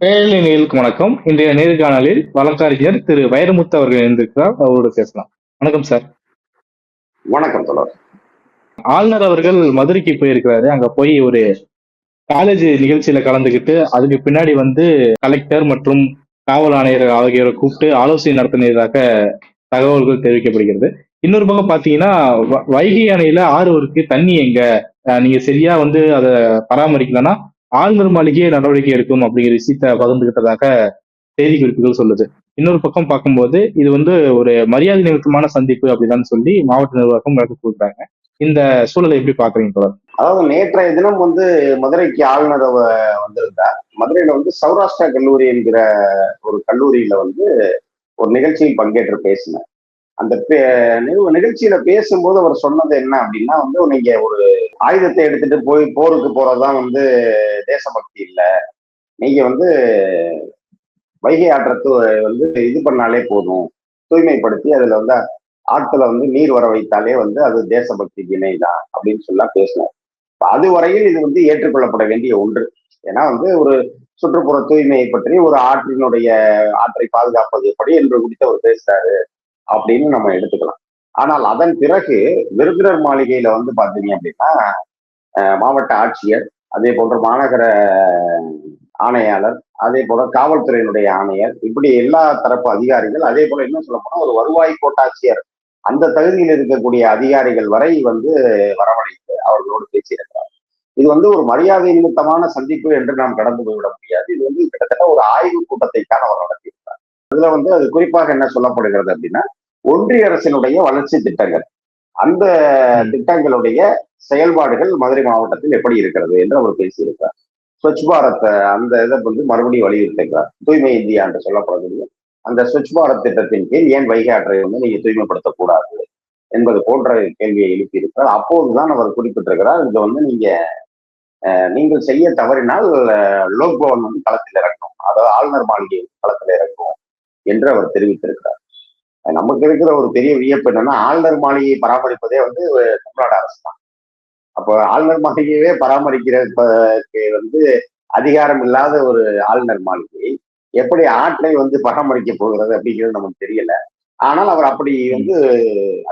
நேயர்களுக்கு வணக்கம். இன்றைய நேர்காணலில் வழக்கறிஞர் திரு வைரமுத்து அவர்கள் இருந்திருக்கிறார். அவரோடு பேசலாம். வணக்கம் சார். வணக்கம் தொடர். ஆளுநர் அவர்கள் மதுரைக்கு போயிருக்கிறாரு. அங்க போய் ஒரு காலேஜ் நிகழ்ச்சியில கலந்துக்கிட்டு அதுக்கு பின்னாடி கலெக்டர் மற்றும் காவல் ஆணையர் ஆகியோரை கூப்பிட்டு ஆலோசனை நடத்தினதாக தகவல்கள் தெரிவிக்கப்படுகிறது. இன்னொரு பக்கம் பாத்தீங்கன்னா வைகை அணையில ஆறு இருக்கு, தண்ணி எங்க, நீங்க சரியா அதை பராமரிக்கலன்னா ஆளுநர் மாளிகையே நடவடிக்கை எடுக்கும் அப்படிங்கிற விஷயத்த பகிர்ந்துகிட்டதாக செய்தி குறிப்புகள் சொல்லுது. இன்னொரு பக்கம் பார்க்கும்போது இது ஒரு மரியாதை நிமித்தமான சந்திப்பு அப்படின்னு சொல்லி மாவட்ட நிர்வாகம் விளக்கு கொடுக்குறாங்க. இந்த சூழலை எப்படி பாக்குறீங்க தொடர்? அதாவது நேற்றைய தினம் மதுரைக்கு ஆளுநர் வந்திருந்தார். மதுரையில சௌராஷ்டிரா கல்லூரி என்கிற ஒரு கல்லூரியில ஒரு நிகழ்ச்சியில் பங்கேற்று பேசினார். அந்த நிகழ்ச்சியில பேசும்போது அவர் சொன்னது என்ன அப்படின்னா நீங்க ஒரு ஆயுதத்தை எடுத்துட்டு போய் போருக்கு போறதுதான் தேசபக்தி இல்லை. நீங்க வைகை ஆற்றத்து இது பண்ணாலே போதும், தூய்மைப்படுத்தி அதுல ஆட்களை நீர் வர வைத்தாலே அது தேசபக்திக்கு இணைதான் அப்படின்னு சொல்ல பேசினார். அது வரையில் இது ஏற்றுக்கொள்ளப்பட வேண்டிய ஒன்று. ஏன்னா ஒரு சுற்றுப்புற தூய்மையை பற்றி ஒரு ஆற்றை பாதுகாப்பது எப்படி என்று குறித்து அவர் பேசுறாரு அப்படின்னு நம்ம எடுத்துக்கலாம். ஆனால் அதன் பிறகு விருந்தினர் மாளிகையில பாத்தீங்க அப்படின்னா மாவட்ட ஆட்சியர், அதே போன்ற மாநகர ஆணையாளர், அதே போல காவல்துறையினுடைய ஆணையர், இப்படி எல்லா தரப்பு அதிகாரிகள், அதே போல இன்னும் சொல்ல போனா ஒரு வருவாய் கோட்டாட்சியர் அந்த தகுதியில் இருக்கக்கூடிய அதிகாரிகள் வரை வரவழைத்து அவர்களோடு பேசியிருக்கிறார். இது ஒரு மரியாதை நிமித்தமான சந்திப்பு என்று நாம் கடந்து போய்விட முடியாது. இது கிட்டத்தட்ட ஒரு ஆய்வு கூட்டத்தைக்கான அவர் நடத்தியிருக்கிறார். அதுல அது குறிப்பாக என்ன சொல்லப்படுகிறது அப்படின்னா, ஒன்றிய அரசினுடைய வளர்ச்சி திட்டங்கள், அந்த திட்டங்களுடைய செயல்பாடுகள் மதுரை மாவட்டத்தில் எப்படி இருக்கிறது என்று அவர் பேசியிருக்கிறார். ஸ்வச் பாரத் அந்த இதை மறுபடியும் வலியுறுத்துகிறார். தூய்மை இந்தியா என்று சொல்லப்படக்கூடிய அந்த ஸ்வச் பாரத் திட்டத்தின் கீழ் ஏன் வைகை ஆற்றை நீங்க தூய்மைப்படுத்தக்கூடாது என்பது போன்ற கேள்வியை எழுப்பியிருக்கிறார். அப்போதுதான் அவர் குறிப்பிட்டிருக்கிறார், இது நீங்கள் செய்ய தவறினால் லோக்பவன் களத்தில் இறக்கும், அதாவது ஆளுநர் மாளிகை களத்தில் இறக்கும் என்று அவர் தெரிவித்திருக்கிறார். நமக்கு இருக்கிற ஒரு பெரிய வியப்பு என்னன்னா, ஆளுநர் மாளிகையை பராமரிப்பதே தமிழ்நாடு அரசு தான். அப்போ ஆளுநர் மாளிகையவே பராமரிக்கிறதுக்கு அதிகாரம் இல்லாத ஒரு ஆளுநர் மாளிகை எப்படி ஆற்றை பராமரிக்க போகிறது அப்படிங்கிறது நமக்கு தெரியல. ஆனால் அவர் அப்படி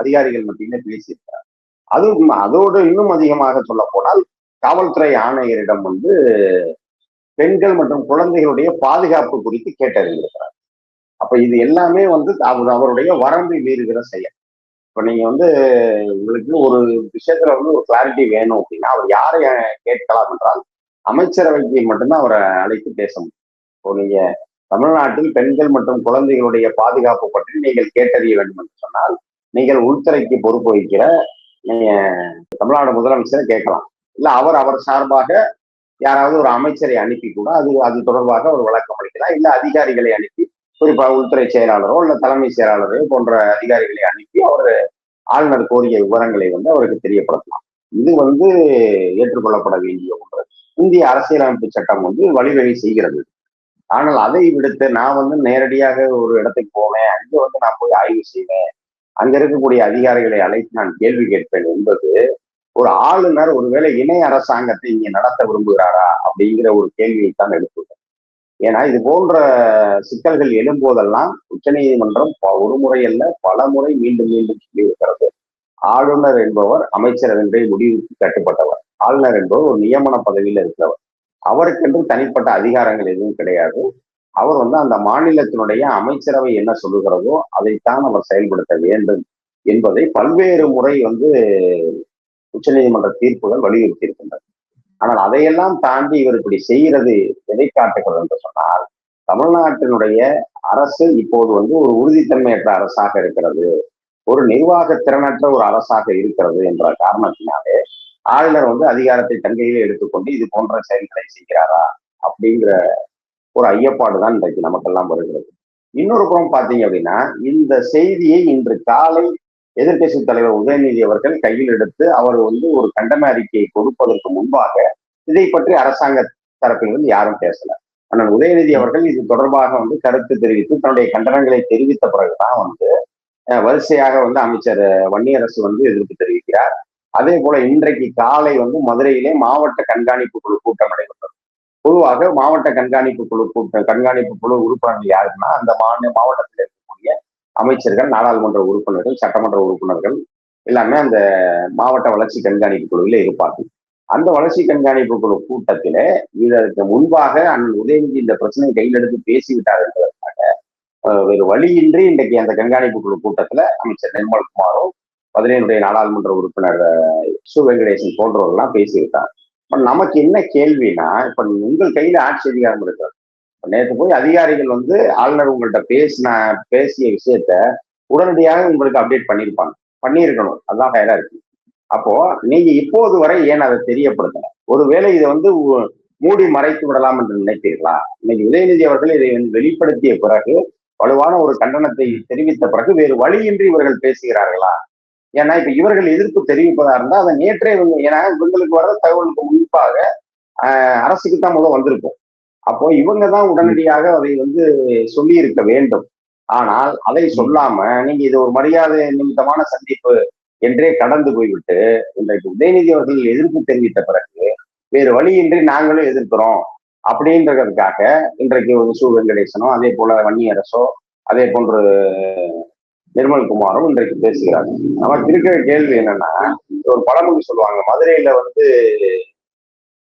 அதிகாரிகள் மத்தியிலே பேசியிருக்கிறார். அதோடு இன்னும் அதிகமாக சொல்ல போனால் காவல்துறை ஆணையரிடம் பெண்கள் மற்றும் குழந்தைகளுடைய பாதுகாப்பு குறித்து கேட்டறிந்திருக்கிறார். அப்ப இது எல்லாமே அவருடைய வரம்பை மீறுகிற செயல். இப்ப நீங்க உங்களுக்கு ஒரு விஷயத்துல ஒரு கிளாரிட்டி வேணும் அப்படின்னா அவர் யாரை கேட்கலாம் என்றால் அமைச்சரவைக்கு மட்டும்தான் அவரை அழைத்து பேச முடியும். இப்போ நீங்க தமிழ்நாட்டில் பெண்கள் மற்றும் குழந்தைகளுடைய பாதுகாப்பு பற்றி நீங்கள் கேட்டறிய வேண்டும் என்று சொன்னால் நீங்கள் உள்துறைக்கு பொறுப்பு வகிக்கிற நீங்க தமிழ்நாடு முதலமைச்சரை கேட்கலாம். இல்ல அவர் சார்பாக யாராவது ஒரு அமைச்சரை அனுப்பி கூட அது தொடர்பாக ஒரு விளக்கம் அளிக்கலாம். இல்ல அதிகாரிகளை அனுப்பி, குறிப்பாக உள்துறை செயலாளரோ இல்ல தலைமை செயலாளரோ போன்ற அதிகாரிகளை அனுப்பி அவர் ஆளுநர் கோரிய விவரங்களை அவருக்கு தெரியப்படுத்தலாம். இது ஏற்றுக்கொள்ளப்பட வேண்டிய ஒன்று. இந்திய அரசியலமைப்பு சட்டம் வழிவகை செய்கிறது. ஆனால் அதை விடுத்து நான் நேரடியாக ஒரு இடத்துக்கு போவேன், அங்கே நான் போய் ஆய்வு செய்வேன், அங்க இருக்கக்கூடிய அதிகாரிகளை அழைத்து நான் கேள்வி கேட்பேன் என்பது ஒரு ஆளுநர் ஒருவேளை இணை அரசாங்கத்தை இங்க நடத்த விரும்புகிறாரா அப்படிங்கிற ஒரு கேள்வியைத்தான் எழுப்புகிறேன். ஏன்னா இது போன்ற சிக்கல்கள் எழும்போதெல்லாம் உச்சநீதிமன்றம் ஒரு முறை அல்ல பல முறை மீண்டும் மீண்டும் சொல்லியிருக்கிறது, ஆளுநர் என்பவர் அமைச்சரவை முடிவுக்கு கட்டுப்பட்டவர். ஆளுநர் என்பவர் ஒரு நியமன பதவியில் இருக்கிறவர். அவருக்கென்று தனிப்பட்ட அதிகாரங்கள் எதுவும் கிடையாது. அவர் அந்த மாநிலத்தினுடைய அமைச்சரவை என்ன சொல்லுகிறதோ அதைத்தான் அவர் செயல்படுத்த வேண்டும் என்பதை பல்வேறு முறை உச்சநீதிமன்ற தீர்ப்புகள் வலியுறுத்தி இருக்கின்றன. ஆனால் அதையெல்லாம் தாண்டி இவர் இப்படி செய்கிறது எதை காட்டுகிறது என்று சொன்னால், தமிழ்நாட்டினுடைய அரசு இப்போது ஒரு உறுதித்தன்மையற்ற அரசாக இருக்கிறது, ஒரு நிர்வாக திறனற்ற ஒரு அரசாக இருக்கிறது என்ற காரணத்தினாலே ஆளுநர் அதிகாரத்தை தங்கையிலே எடுத்துக்கொண்டு இது போன்ற செயல்களை செய்கிறாரா அப்படிங்கிற ஒரு ஐயப்பாடுதான் இன்றைக்கு நமக்கெல்லாம் வருகிறது. இன்னொரு புறம் பார்த்தீங்க அப்படின்னா, இந்த செய்தியை இன்று காலை எதிர்கட்சி தலைவர் உதயநிதி அவர்கள் கையில் எடுத்து அவர் ஒரு கண்டன அறிக்கையை கொடுப்பதற்கு முன்பாக இதை பற்றி அரசாங்க தரப்பிலிருந்து யாரும் பேசல. ஆனால் உதயநிதி அவர்கள் இது தொடர்பாக கருத்து தெரிவித்து தன்னுடைய கண்டனங்களை தெரிவித்த பிறகுதான் வரிசையாக அமைச்சர் வன்னியரசு எதிர்ப்பு தெரிவிக்கிறார். அதே போல இன்றைக்கு காலை மதுரையிலே மாவட்ட கண்காணிப்பு குழு கூட்டம் நடைபெற்றது. பொதுவாக மாவட்ட கண்காணிப்பு குழு உறுப்பினர்கள் யாருன்னா அந்த மாவட்டத்தில் இருக்கக்கூடிய அமைச்சர்கள், நாடாளுமன்ற உறுப்பினர்கள், சட்டமன்ற உறுப்பினர்கள் எல்லாமே அந்த மாவட்ட வளர்ச்சி கண்காணிப்பு குழுவில் இருப்பார்கள். அந்த வளர்ச்சி கண்காணிப்பு குழு கூட்டத்தில இதற்கு முன்பாக அண்ணன் உதயநிதி இந்த பிரச்சனையை கையில் எடுத்து பேசிவிட்டார் என்பதற்காக வேறு வழியின்றி இன்றைக்கு அந்த கண்காணிப்பு குழு கூட்டத்தில் அமைச்சர் நிர்மல்குமாரும், மதுரையினுடைய நாடாளுமன்ற உறுப்பினர் சு வெங்கடேசன் போன்றவர்கள்லாம் பேசியிருக்காங்க. நமக்கு என்ன கேள்வினா, இப்ப உங்கள் கையில ஆட்சி அதிகாரம் இருக்கிறது. நேற்று போய் அதிகாரிகள் வந்து ஆளுநர் உங்கள்கிட்ட பேசிய விஷயத்த உடனடியாக உங்களுக்கு அப்டேட் பண்ணியிருக்கணும். அதுதான் ஃபயரா இருக்கு. அப்போ நீங்க இப்போது வரை ஏன் அதை தெரியப்படுத்தல? ஒருவேளை இதை வந்து மூடி மறைத்து விடலாம் என்று நினைத்தீர்களா? இன்னைக்கு உதயநிதி அவர்கள் இதை வெளிப்படுத்திய பிறகு, வலுவான ஒரு கண்டனத்தை தெரிவித்த பிறகு வேறு வழியின்றி இவர்கள் பேசுகிறார்களா? ஏன்னா இப்ப இவர்கள் எதிர்ப்பு தெரிவிப்பதா இருந்தா அதை நேற்றே ஏன்னா இவங்களுக்கு வர தகவலுக்கு முன்பாக அரசுக்கு தான் முதல் வந்திருக்கும். அப்போ இவங்க தான் உடனடியாக அதை வந்து சொல்லி இருக்க வேண்டும். ஆனால் அதை சொல்லாம நீங்க இது ஒரு மரியாதை நிமித்தமான சந்திப்பு என்றே கடந்து போய்விட்டு இன்றைக்கு உதயநிதி அவர்கள் எதிர்ப்பு தெரிவித்த பிறகு வேறு வழியின்றி நாங்களும் எதிர்க்கிறோம் அப்படின்றதுக்காக இன்றைக்கு ஒரு சு வெங்கடேசனோ, அதே போல வன்னியரசோ, அதே போன்று நிர்மல்குமாரும் இன்றைக்கு பேசுகிறாங்க. நமக்கு இருக்கிற கேள்வி என்னன்னா, ஒரு பழமொழி சொல்லுவாங்க, மதுரையில வந்து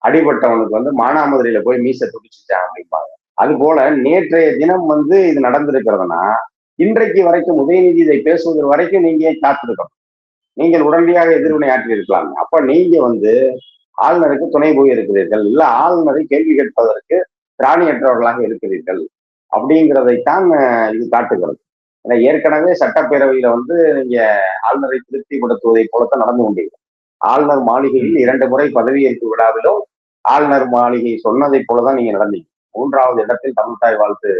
அடிபட்டவனுக்கு வந்து மானாமதுரையில போய் மீசை துடிச்சுட்டான் அப்படிம்பாங்க. அது போல நேற்றைய தினம் வந்து இது நடந்திருக்கிறதுனா, இன்றைக்கு வரைக்கும் உதயநிதி இதை பேசுவதற்கு வரைக்கும் நீங்க காத்திருக்கணும். நீங்கள் உடனடியாக எதிர்வினை ஆற்றி இருக்கலாம். அப்ப நீங்க வந்து ஆளுநருக்கு துணை போய் இருக்கிறீர்கள், இல்ல ஆளுநரை கேள்வி கேட்பதற்கு திராணியற்றவர்களாக இருக்கிறீர்கள் அப்படிங்கிறதைத்தான் இது காட்டுகிறது. ஏன்னா ஏற்கனவே சட்டப்பேரவையில வந்து நீங்க ஆளுநரை திருப்திப்படுத்துவதை போலத்தான் நடந்து கொண்டீங்க. ஆளுநர் மாளிகையில் 2 முறை பதவியேற்பு விழாவிலும் ஆளுநர் மாளிகை சொன்னதை போலதான் நீங்க நடந்தீங்க. 3வது இடத்தில் தமிழ்தாய் வாழ்த்து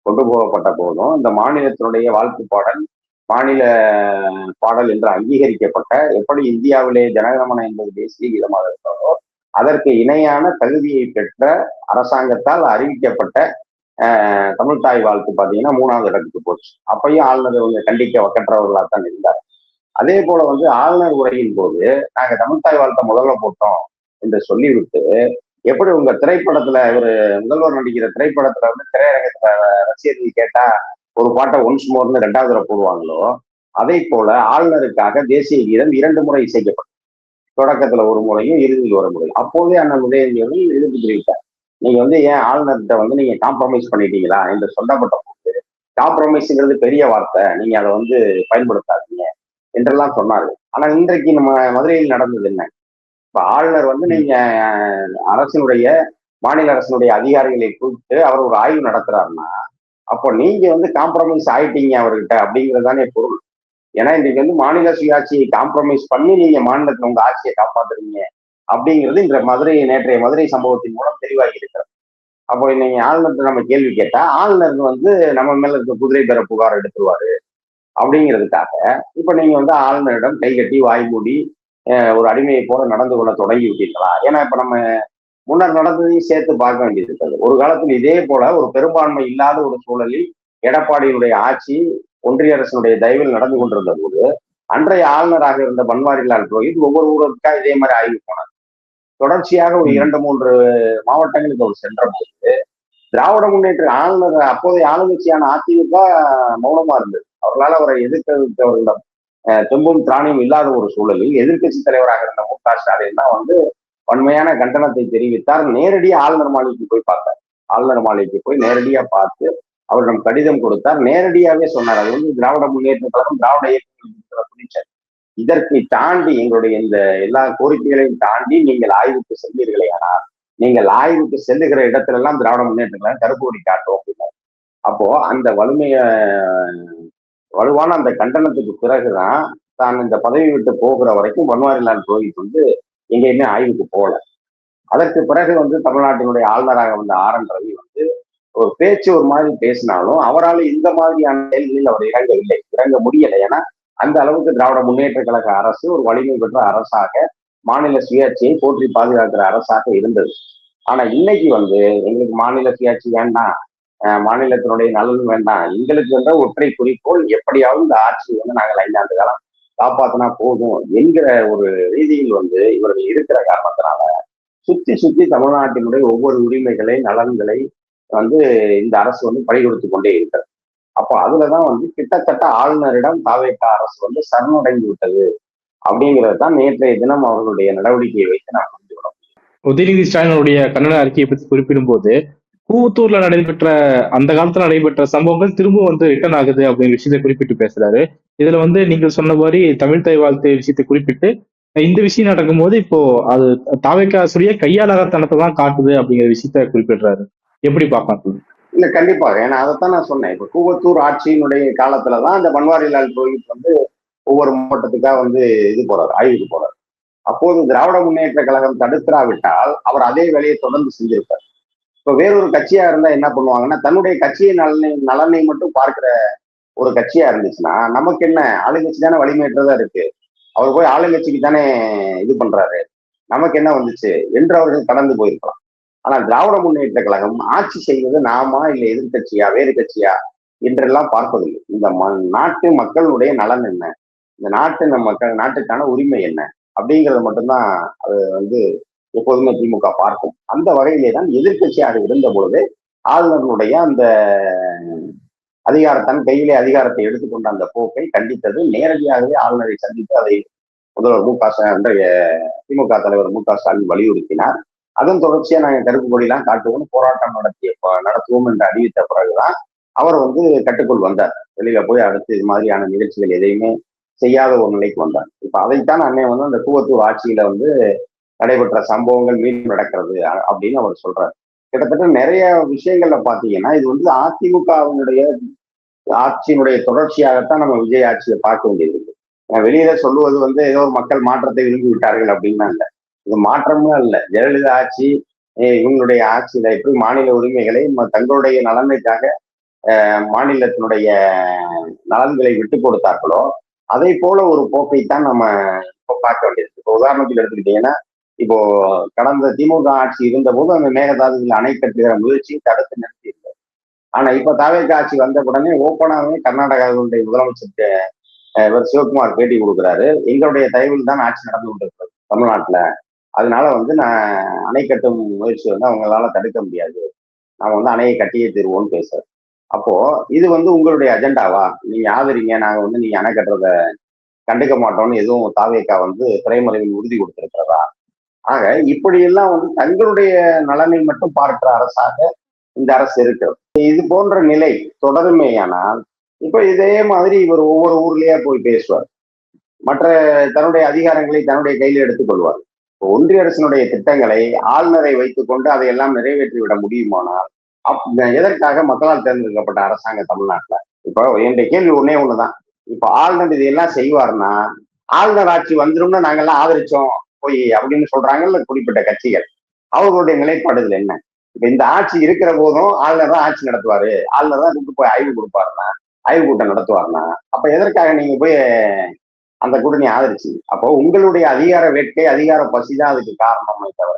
கொண்டு போகப்பட்ட போதும் இந்த மாநிலத்தினுடைய வாழ்த்து பாடல் மாநில பாடல் என்று அங்கீகரிக்கப்பட்ட, எப்படி இந்தியாவிலே ஜனகணமன என்பது தேசிய கீதமாக இருக்கிறதோ அதற்கு இணையான தகுதியை பெற்ற அரசாங்கத்தால் அறிவிக்கப்பட்ட தமிழ்தாய் வாழ்த்து பார்த்தீங்கன்னா 3வது இடத்துக்கு போச்சு. அப்பயும் ஆளுநர் இவங்க கண்டிக்க வக்கற்றவர்களாக தான் இருந்தார். அதே போல வந்து ஆளுநர் உரையின் போது நாங்க தமிழ்தாய் வாழ்த்தை முதல்ல போட்டோம் என்று சொல்லிவிட்டு, எப்படி உங்க திரைப்படத்துல ஒரு முதல்வர் நடிக்கிற திரைப்படத்துல வந்து திரையரங்கத்துல ரசிகர்கள் கேட்டா ஒரு பாட்டை ஒன்ஸ் மோர்னு 2வது தடவை போடுவாங்களோ, அதே போல ஆளுநருக்காக தேசிய கீதம் 2 முறை இசைக்கப்பட்டது. தொடக்கத்துல ஒரு முறையும் இறுதியில் ஒரு முறையும். அப்போதே அண்ணன் உதயநிதி அவர்கள் எதிர்ப்பு தெரிவித்தார். நீங்க வந்து ஏன் ஆளுநர்கிட்ட வந்து நீங்க காம்ப்ரமைஸ் பண்ணிட்டீங்களா என்று சொல்லப்பட்ட போது, காம்ப்ரமைஸ்ங்கிறது பெரிய வார்த்தை, நீங்க அதை வந்து பயன்படுத்தாதீங்க என்றெல்லாம் சொன்னார்கள். ஆனா இன்றைக்கு நம்ம மதுரையில் நடந்தது என்ன? இப்ப ஆளுநர் வந்து நீங்க அரசினுடைய மாநில அரசினுடைய அதிகாரிகளை கூப்பிட்டு அவர் ஒரு ஆய்வு நடத்துறாருன்னா, அப்போ நீங்க வந்து காம்ப்ரமைஸ் ஆயிட்டீங்க அவர்கிட்ட அப்படிங்கிறதானே பொருள். ஏன்னா இன்றைக்கு வந்து மாநில சுயாட்சியை காம்ப்ரமைஸ் பண்ணி நீங்க மாநிலத்துல உங்க ஆட்சியை காப்பாத்துறீங்க அப்படிங்கிறது இந்த நேற்றைய மதுரை சம்பவத்தின் மூலம் தெளிவாகி இருக்கிறது. அப்போ நீங்க ஆளுநர் நம்ம கேள்வி கேட்டா ஆளுநர் வந்து நம்ம மேல இருக்க குதிரை பெற புகார் எடுத்துருவாரு அப்படிங்கிறதுக்காக இப்ப நீங்க வந்து ஆளுநரிடம் கை கட்டி வாய் மூடி ஒரு அடிமையை போல நடந்து கொள்ள தொடங்கி விட்டீர்களா? ஏன்னா இப்ப நம்ம முன்னர் நடந்ததையும் சேர்த்து பார்க்க வேண்டியது இருக்கிறது. ஒரு காலத்தில் இதே போல ஒரு பெரும்பான்மை இல்லாத ஒரு சூழலில் எடப்பாடியினுடைய ஆட்சி ஒன்றிய அரசினுடைய தயவில் நடந்து கொண்டிருந்த போது அன்றைய ஆளுநராக இருந்த பன்வாரிலால் புரோஹித் ஒவ்வொரு ஊருக்கா இதே மாதிரி ஆய்வு போனார். தொடர்ச்சியாக ஒரு 2-3 மாவட்டங்களுக்கு அவர் சென்ற போது திராவிட முன்னேற்ற ஆளுநர் அப்போதைய ஆளுங்கட்சியான அதிமுக மௌனமா இருந்தது. அவர்களால் அவரை எதிர்க்கிறவர்களிடம் தெம்பும் திராணியும் இல்லாத ஒரு சூழலில் எதிர்கட்சி தலைவராக இருந்த மு.க. ஸ்டாலின் தான் வந்து வன்மையான கண்டனத்தை தெரிவித்தார். நேரடியாக ஆளுநர் மாளிகைக்கு போய் பார்த்தார். ஆளுநர் மாளிகைக்கு போய் நேரடியா பார்த்து அவரிடம் கடிதம் கொடுத்தார். நேரடியாவே சொன்னார், அது வந்து திராவிட முன்னேற்ற கழகம் திராவிட இயக்கங்கள் துணிச்சல். இதற்கு தாண்டி எங்களுடைய இந்த எல்லா கோரிக்கைகளையும் தாண்டி நீங்கள் ஆய்வுக்கு செல்வீர்களே, ஆனால் நீங்கள் ஆய்வுக்கு செல்லுகிற இடத்துல எல்லாம் திராவிட முன்னேற்ற கழகம் கருப்பு கொடி காட்டும் அப்படின்னாரு. அப்போ அந்த வலுவான அந்த கண்டனத்துக்கு பிறகுதான் தான் இந்த பதவி விட்டு போகிற வரைக்கும் பன்வாரிலால் புரோஹித் வந்து எங்கேயுமே ஆய்வுக்கு போகல. அதற்கு பிறகு வந்து தமிழ்நாட்டினுடைய ஆளுநராக வந்த ஆர்.என். ரவி வந்து ஒரு பேச்சு ஒரு மாதிரி பேசினாலும் அவரால் இந்த மாதிரியான செயல்களில் அவர் இறங்க முடியலை. ஏன்னா அந்த அளவுக்கு திராவிட முன்னேற்ற கழக அரசு ஒரு வலிமை பெற்ற அரசாக மாநில சுயாட்சியை போற்றி பாதுகாக்கிற அரசாக இருந்தது. ஆனா இன்னைக்கு வந்து எங்களுக்கு மாநில சுயாட்சி வேண்டாம், மாநிலத்தினுடைய நலன் வேண்டாம், எங்களுக்கு என்ற ஒற்றை குறிக்கோள் எப்படியாவது இந்த ஆட்சி வந்து நாங்கள் 5 ஆண்டு காலம் காப்பாத்தினா போதும் என்கிற ஒரு ரீதியில் வந்து இவர்கள் இருக்கிற காரணத்தினால சுத்தி சுத்தி தமிழ்நாட்டினுடைய ஒவ்வொரு உரிமைகளை நலன்களை வந்து இந்த அரசு வந்து பறி கொடுத்து கொண்டே இருக்கிறது. அப்போ அதுலதான் வந்து கிட்டத்தட்ட ஆளுநரிடம் தாவேகா அரசு வந்து சரணடைந்து விட்டது அப்படிங்கிறது தான் நேற்றைய தினம் அவர்களுடைய நடவடிக்கையை வைத்து நாம் புரிஞ்சுக்கிறோம். உதயநிதி ஸ்டாலினுடைய கன்னட அறிக்கையை பற்றி குறிப்பிடும் போது கூவத்தூர்ல நடைபெற்ற அந்த காலத்துல நடைபெற்ற சம்பவங்கள் திரும்ப வந்து ரிட்டர்ன் ஆகுது அப்படிங்கிற விஷயத்தை குறிப்பிட்டு பேசுறாரு. இதுல வந்து நீங்கள் சொன்ன மாதிரி தமிழ் தாய் வாழ்த்து விஷயத்தை குறிப்பிட்டு இந்த விஷயம் நடக்கும்போது இப்போ அது தாவேக்கா ஆசிரிய கையாளகத்தனத்தை தான் காட்டுது அப்படிங்கிற விஷயத்த குறிப்பிடுறாரு. எப்படி பார்க்கலாம்? இல்ல கண்டிப்பாக, ஏன்னா அதைத்தான் நான் சொன்னேன். இப்ப கூவத்தூர் ஆட்சியினுடைய காலத்துலதான் அந்த பன்வாரிலால் புரோஹித் வந்து ஒவ்வொரு மாவட்டத்துக்காக வந்து இது போறாரு, ஆய்வுக்கு போறாரு. அப்போது திராவிட முன்னேற்ற கழகம் தடுத்துராவிட்டால் அவர் அதே வேலையை தொடர்ந்து செஞ்சிருப்பார். இப்ப வேறொரு கட்சியா இருந்தா என்ன பண்ணுவாங்கன்னா, தன்னுடைய கட்சியின் நலனை மட்டும் பார்க்கிற ஒரு கட்சியா இருந்துச்சுன்னா, நமக்கு என்ன, ஆளுங்கட்சி தானே வலிமையற்றதா இருக்கு, அவர் போய் ஆளுங்கட்சிக்கு தானே இது பண்றாரு, நமக்கு என்ன வந்துச்சு என்று அவர்கள் கடந்து போயிருக்கலாம். ஆனா திராவிட முன்னேற்ற கழகம் ஆட்சி செய்வது நாமா இல்ல எதிர்கட்சியா வேறு கட்சியா என்றெல்லாம் பார்ப்பதில்லை. இந்த நாட்டு மக்களுடைய நலன் என்ன, இந்த நாட்டுக்கான உரிமை என்ன அப்படிங்கறது மட்டும்தான் அது வந்து எப்போதுமே திமுக பார்க்கும். அந்த வகையிலே தான் எதிர்கட்சியாக இருந்த பொழுது ஆளுநர்களுடைய அந்த அதிகாரத்தன் கையிலே அதிகாரத்தை எடுத்துக்கொண்ட அந்த போக்கை கண்டித்தது. நேரடியாகவே ஆளுநரை சந்தித்து அதை முதல்வர் அன்றைய திமுக தலைவர் மு.க.ஸ்டாலின் வலியுறுத்தினார். அதன் தொடர்ச்சியா நாங்கள் கருப்பு கொடியெல்லாம் காட்டுவோம், போராட்டம் நடத்துவோம் என்று அறிவித்த பிறகுதான் அவர் வந்து கட்டுக்குள் வந்தார். வெளியில போய் அடுத்து இது மாதிரியான நிகழ்ச்சிகள் எதையுமே செய்யாத ஒரு நிலைக்கு வந்தார். இப்ப அதைத்தான் அண்ணன் வந்து அந்த கூவத்தூர் ஆட்சியில வந்து நடைபெற்ற சம்பவங்கள் மீண்டும் நடக்கிறது அப்படின்னு அவர் சொல்றாரு. கிட்டத்தட்ட நிறைய விஷயங்கள்ல பாத்தீங்கன்னா இது வந்து அதிமுகவினுடைய ஆட்சியினுடைய தொடர்ச்சியாகத்தான் நம்ம விஜய் ஆட்சியை பார்க்க வேண்டியது. வெளியில சொல்லுவது வந்து ஏதோ ஒரு மக்கள் மாற்றத்தை விரும்பி விட்டார்கள் அப்படின்னா இல்லை, இது மாற்றமும் இல்லை. ஜெயலலிதா ஆட்சி, இவங்களுடைய ஆட்சியில எப்படி மாநில உரிமைகளை தங்களுடைய நலனுக்காக மாநிலத்தினுடைய நலன்களை விட்டு கொடுத்தார்களோ அதை போல ஒரு போக்கைத்தான் நம்ம இப்போ பார்க்க வேண்டியது. இப்போ உதாரணத்துக்கு எடுத்துக்கிட்டீங்கன்னா, இப்போ கடந்த திமுக ஆட்சி இருந்த போது அந்த மேகதாதுவில் அணை கட்டுகிற முயற்சியை தடுத்து நிறுத்தி இருந்தது. ஆனா இப்ப தாவேகா ஆட்சி வந்த உடனே ஓப்பனாகவே கர்நாடகாவினுடைய முதலமைச்சருக்கு இவர் சிவகுமார் பேட்டி கொடுக்குறாரு, எங்களுடைய தயவில் தான் ஆட்சி நடந்து கொண்டிருக்கிறது தமிழ்நாட்டுல, அதனால வந்து நான் அணை கட்டும் முயற்சி வந்து அவங்களால தடுக்க முடியாது, நாம வந்து அணையை கட்டியே தருவோம்னு பேசுறோம். அப்போ இது வந்து உங்களுடைய அஜெண்டாவா, நீங்க ஆதரிங்க, நாங்க வந்து நீங்க அணை கட்டுறத கண்டுக்க மாட்டோம்னு எதுவும் தாவேகா வந்து திரைமறைவில் உறுதி கொடுத்திருக்கிறதா? ஆக இப்படியெல்லாம் வந்து தங்களுடைய நலனை மட்டும் பார்க்கிற அரசாக இந்த அரசு இருக்கு. இது போன்ற நிலை தொடருமேயானால் இப்ப இதே மாதிரி இவர் ஒவ்வொரு ஊர்லயே போய் பேசுவார், மற்ற தன்னுடைய அதிகாரங்களை தன்னுடைய கையில எடுத்துக் கொள்வார். ஒன்றிய அரசினுடைய திட்டங்களை ஆளுநரை வைத்துக் கொண்டு அதையெல்லாம் நிறைவேற்றி விட முடியுமானால் எதற்காக மக்களால் தேர்ந்தெடுக்கப்பட்ட அரசாங்கம் தமிழ்நாட்டுல? இப்போ என்னுடைய கேள்வி ஒண்ணுதான், இப்ப ஆளுநர் இதையெல்லாம் செய்வார்னா ஆளுநர் ஆட்சி வந்துரும்னு நாங்கெல்லாம் ஆதரிச்சோம் போய் அப்படின்னு சொல்றாங்கல்ல குறிப்பிட்ட கட்சிகள், அவர்களுடைய நிலைப்பாடுகள் என்ன? இப்ப இந்த ஆட்சி இருக்கிற போதும் ஆளுநர் தான் ஆட்சி நடத்துவாரு, ஆளுநர் தான் கூப்பிட்டு போய் ஆய்வு கொடுப்பாருன்னா, ஆய்வு கூட்டம் நடத்துவாருன்னா, அப்ப எதற்காக நீங்க போய் அந்த கூட்டணி ஆதரிச்சு? அப்போ உங்களுடைய அதிகார வேட்கை, அதிகார பசிதான் அதுக்கு காரணமே தவிர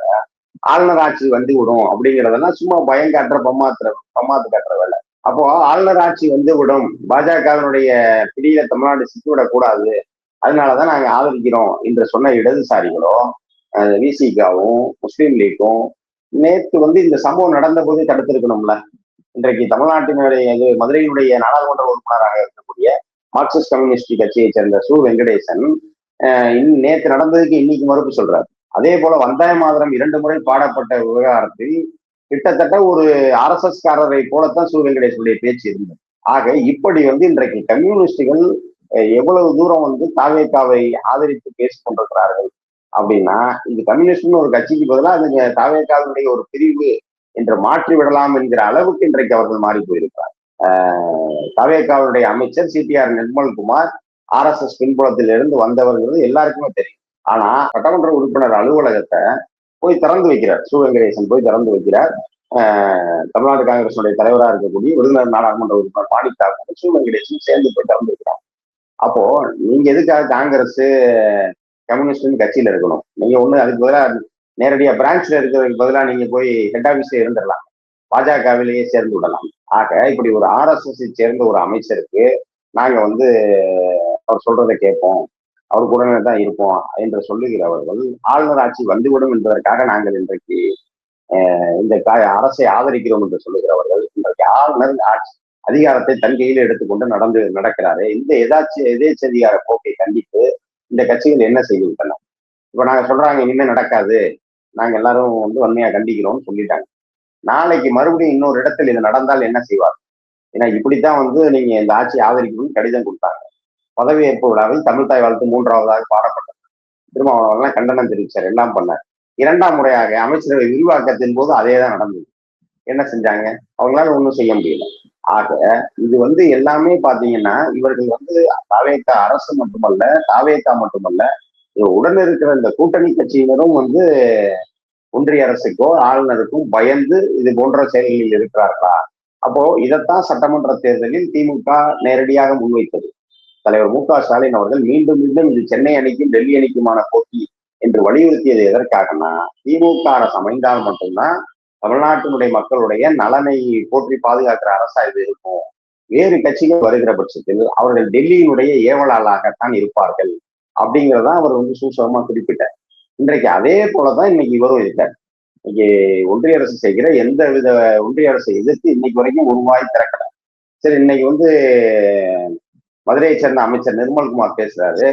ஆளுநர் ஆட்சி வந்து விடும் அப்படிங்கிறதெல்லாம் சும்மா பயம் காட்டுற பம்மாத்து காட்டுற வேலை. அப்போ ஆளுநர் ஆட்சி வந்து விடும், பாஜகவினுடைய பிடியில தமிழ்நாடு சிக்கிவிடக் கூடாது, அதனாலதான் நாங்க ஆதரிக்கிறோம் என்று சொன்ன இடதுசாரிகளும் விசிகாவும் முஸ்லீம் லீக்கும் நேற்று வந்து இந்த சம்பவம் நடந்த போது தடுத்திருக்கணும்ல. இன்றைக்கு தமிழ்நாட்டினுடைய மதுரையினுடைய நாடாளுமன்ற உறுப்பினராக இருக்கக்கூடிய மார்க்சிஸ்ட் கம்யூனிஸ்ட் கட்சியை சேர்ந்த சு வெங்கடேசன் நேற்று நடந்ததுக்கு இன்னைக்கு மறுப்பு சொல்றாரு. அதே போல வந்தாய மாதரம் 2 முறை பாடப்பட்ட விவகாரத்தில் கிட்டத்தட்ட ஒரு RSS காரரை போலத்தான் சு வெங்கடேசனுடைய பேச்சு இருந்தது. ஆக இப்படி வந்து இன்றைக்கு கம்யூனிஸ்டுகள் எவ்வளவு தூரம் வந்து தாவேகாவை ஆதரித்து பேசிக் கொண்டிருக்கிறார்கள் அப்படின்னா, இது கம்யூனிஸ்ட்னு ஒரு கட்சிக்கு பதிலாக அது தாவேகாவினுடைய ஒரு பிரிவு என்று மாற்றி விடலாம் என்கிற அளவுக்கு இன்றைக்கு அவர்கள் மாறி போயிருக்கிறார். தாவேகாவுடைய அமைச்சர் CTR நிர்மல்குமார் RSS பின்புலத்திலிருந்து வந்தவர்கள் எல்லாருக்குமே தெரியும். ஆனா சட்டமன்ற உறுப்பினர் அலுவலகத்தை போய் திறந்து வைக்கிறார், சு வெங்கடேசன் போய் திறந்து வைக்கிறார். தமிழ்நாடு காங்கிரசுடைய தலைவராக இருக்கக்கூடிய விருதுநகர் நாடாளுமன்ற உறுப்பினர் மாணிக் சு வெங்கடேசன் சேர்ந்து போய் திறந்து வைக்கிறார். அப்போ நீங்க எதுக்காக காங்கிரஸ் கம்யூனிஸ்ட் கட்சியில இருக்கணும்? நீங்க ஒண்ணு அதுக்கு பதிலாக நேரடியா பிரான்ச்ல இருக்கிறதுக்கு பதிலாக நீங்க போய் ஹெட் ஆபீஸ்ல இருந்துடலாம், பாஜகவிலேயே சேர்ந்து விடலாம். ஆக இப்படி ஒரு RSS சேர்ந்த ஒரு அமைச்சருக்கு நாங்க வந்து அவர் சொல்றதை கேட்போம், அவருக்கு உடனே தான் இருப்போம் என்று சொல்லுகிறவர்கள் ஆளுநர் ஆட்சி வந்துவிடும் என்பதற்காக நாங்கள் இன்றைக்கு இந்த அரசை ஆதரிக்கிறோம் என்று சொல்லுகிறவர்கள் இன்றைக்கு ஆளுநர் ஆட்சி அதிகாரத்தை தன் கையில் எடுத்துக்கொண்டு நடக்கிறாரு. இந்த எதேச்சதிகார போக்கை கண்டித்து இந்த கட்சிகள் என்ன செய்துவிட்டன? இப்ப நாங்க சொல்றாங்க இனிமே நடக்காது, நாங்க எல்லாரும் வன்மையா கண்டிக்கிறோம்னு சொல்லிட்டாங்க. நாளைக்கு மறுபடியும் இன்னொரு இடத்தில் இது நடந்தால் என்ன செய்வார்? ஏன்னா இப்படித்தான் நீங்க இந்த ஆட்சியை ஆதரிக்கணும்னு கடிதம் கொடுத்தாங்க. பதவியேற்பு விழாவில் தமிழ்தாய் வாழ்த்து 3வதாக பாடப்பட்டது. திருமாவளவன் கண்டனம் தெரிவிச்சார், எல்லாம் பண்ணார். 2ஆம் முறையாக அமைச்சரவை விரிவாக்கத்தின் போது அதே தான் நடந்தது. என்ன செஞ்சாங்க? அவங்களால ஒன்றும் செய்ய முடியல. ஆக இது எல்லாமே பாத்தீங்கன்னா இவர்கள் தாவேகா அரசு மட்டுமல்ல, தாவேகா மட்டுமல்ல, உடன் இருக்கிற இந்த கூட்டணி கட்சியினரும் ஒன்றிய அரசுக்கோ ஆளுநருக்கும் பயந்து இது போன்ற செயல்களில் இருக்கிறார்களா? அப்போ இதைத்தான் சட்டமன்ற தேர்தலில் திமுக நேரடியாக முன்வைத்தது. தலைவர் மு க ஸ்டாலின் அவர்கள் மீண்டும் மீண்டும் இது சென்னை அணிக்கும் டெல்லி அணிக்குமான போட்டி என்று வலியுறுத்தியது எதற்காகனா, திமுக அரசு அமைந்தால் மட்டும்தான் தமிழ்நாட்டினுடைய மக்களுடைய நலனை போற்றி பாதுகாக்கிற அரசா இது இருக்கும். வேறு கட்சிகள் வருகிற பட்சத்தில் அவர்கள் டெல்லியினுடைய ஏவலாளாகத்தான் இருப்பார்கள் அப்படிங்கிறதான் அவர் சூசகமா குறிப்பிட்டார். இன்றைக்கு அதே போலதான் இன்னைக்கு இவரும் இருக்கார். இன்னைக்கு ஒன்றிய அரசு செய்கிற எந்த வித ஒன்றிய அரசை எதிர்த்து இன்னைக்கு வரைக்கும் ஒரு வாய் திறக்கல. சரி, இன்னைக்கு மதுரையை சேர்ந்த அமைச்சர் நிர்மல்குமார் பேசுறாரு,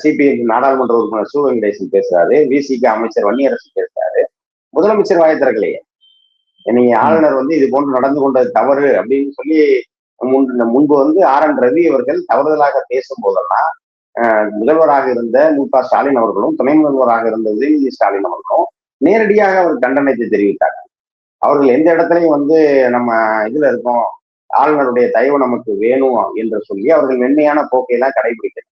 சிபிஐ நாடாளுமன்ற உறுப்பினர் சு வெங்கடேசன் பேசுறாரு, விசிக அமைச்சர் வன்னியரசு பேசுறாரு. முதலமைச்சர் வாயை திறக்கலையே. நீங்க ஆளுநர் இது போன்று நடந்து கொண்டது தவறு அப்படின்னு சொல்லி முன்பு RN ரவி அவர்கள் தவறுதலாக பேசும் போதெல்லாம் முதல்வராக இருந்த மு க ஸ்டாலின் அவர்களும் துணை முதல்வராக இருந்த உதயநிதி ஸ்டாலின் அவர்களும் நேரடியாக அவர் கண்டனத்தை தெரிவித்தார். அவர்கள் எந்த இடத்துலையும் நம்ம இதுல இருக்கோம், ஆளுநருடைய தயவு நமக்கு வேணும் என்று சொல்லி அவர்கள் மென்மையான போக்கையெல்லாம் கடைபிடிக்கிறார்.